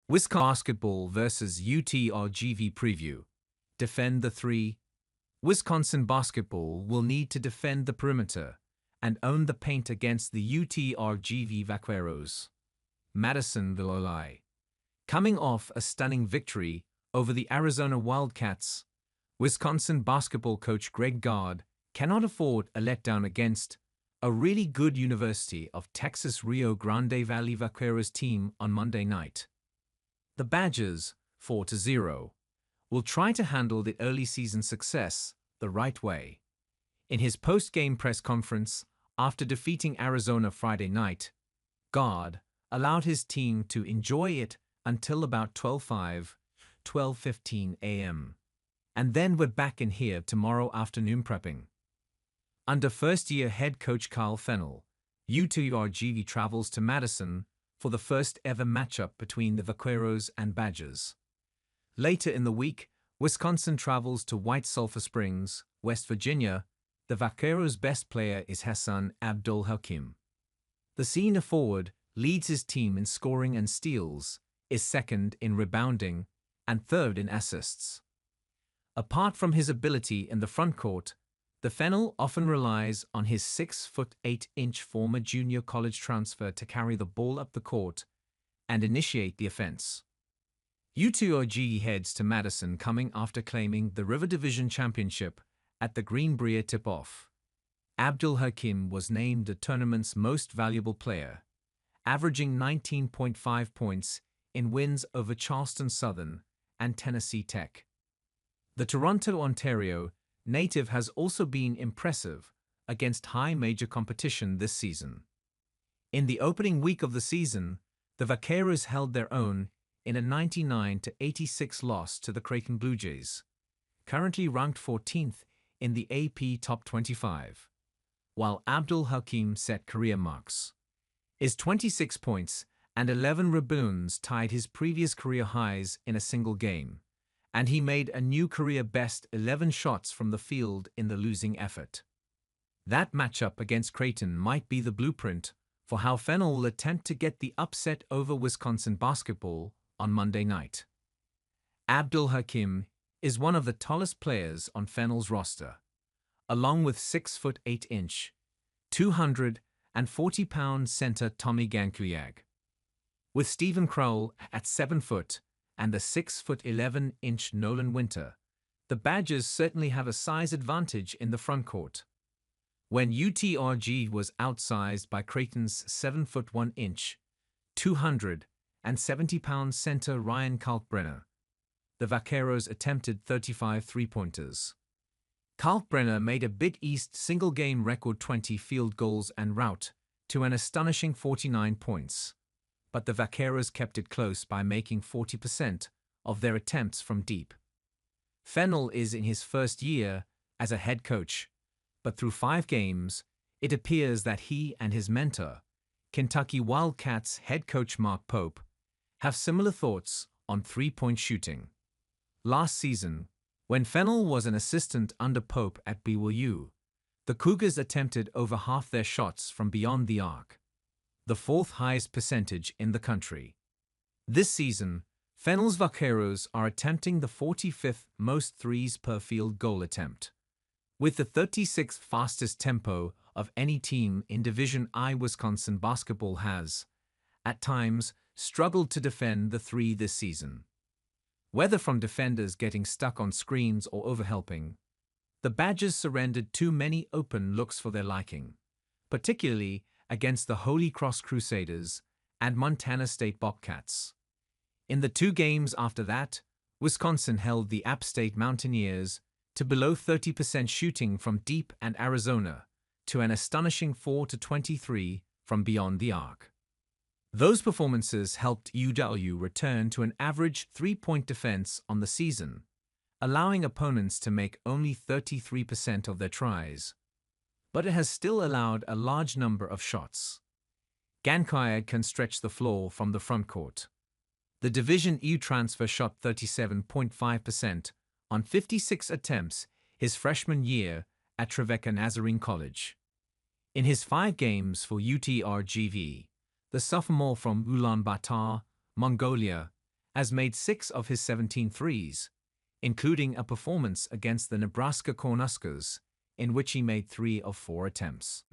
Wisconsin basketball versus UTRGV preview. Defend the three. Wisconsin basketball will need to defend the perimeter and own the paint against the UTRGV Vaqueros. Madison Villolai. Coming off a stunning victory over the Arizona Wildcats, Wisconsin basketball coach Greg Gard cannot afford a letdown against a really good University of Texas Rio Grande Valley Vaqueros team on Monday night. The Badgers, 4-0, will try to handle the early season success the right way. In his post-game press conference after defeating Arizona Friday night, Gard allowed his team to enjoy it until about 12:15 a.m. and then we're back in here tomorrow afternoon prepping. Under first-year head coach Kyle Fennell, UTRGV travels to Madison for the first-ever matchup between the Vaqueros and Badgers. Later in the week, Wisconsin travels to White Sulphur Springs, West Virginia. The Vaqueros' best player is Hassan Abdul-Hakim. The senior forward leads his team in scoring and steals, is second in rebounding, and third in assists. Apart from his ability in the front court, the Fennell often relies on his 6'8" former junior college transfer to carry the ball up the court and initiate the offense. UTRGV heads to Madison coming after claiming the River Division Championship at the Greenbrier tip-off. Abdul-Hakim was named the tournament's most valuable player, averaging 19.5 points in wins over Charleston Southern and Tennessee Tech. The Toronto, Ontario native has also been impressive against high major competition this season. In the opening week of the season, the Vaqueros held their own in a 99-86 loss to the Creighton Blue Jays, currently ranked 14th in the AP Top 25, while Abdul-Hakim set career marks. His 26 points and 11 rebounds tied his previous career highs in a single game, and he made a new career-best 11 shots from the field in the losing effort. That matchup against Creighton might be the blueprint for how Fennell will attempt to get the upset over Wisconsin basketball on Monday night. Abdul-Hakim is one of the tallest players on Fennell's roster, along with 6'8", 240-pound center Tommy Gankuyag. With Stephen Crowell at 7 foot and the 6'11" Nolan Winter, the Badgers certainly have a size advantage in the front court. When UTRG was outsized by Creighton's 7'1", 270-pound center Ryan Kalkbrenner, the Vaqueros attempted 35 three-pointers. Kalkbrenner made a Big East single-game record 20 field goals en route to an astonishing 49 points. But the Vaqueros kept it close by making 40% of their attempts from deep. Fennell is in his first year as a head coach, but through 5 games, it appears that he and his mentor, Kentucky Wildcats head coach Mark Pope, have similar thoughts on three-point shooting. Last season, when Fennell was an assistant under Pope at BYU, the Cougars attempted over half their shots from beyond the arc, the 4th highest percentage in the country. This season, Fennell's Vaqueros are attempting the 45th most threes per field goal attempt, with the 36th fastest tempo of any team in Division I. Wisconsin basketball has, at times, struggled to defend the three this season. Whether from defenders getting stuck on screens or overhelping, the Badgers surrendered too many open looks for their liking, particularly against the Holy Cross Crusaders and Montana State Bobcats. In the 2 games after that, Wisconsin held the App State Mountaineers to below 30% shooting from deep and Arizona to an astonishing 4-23 from beyond the arc. Those performances helped UW return to an average 3-point defense on the season, allowing opponents to make only 33% of their tries. But it has still allowed a large number of shots. Gankuyag can stretch the floor from the front court. The Division E transfer shot 37.5% on 56 attempts his freshman year at Trevecca Nazarene College. In his 5 games for UTRGV, the sophomore from Ulaanbaatar, Mongolia, has made 6 of his 17 threes, including a performance against the Nebraska Cornhuskers, in which he made 3 of 4 attempts.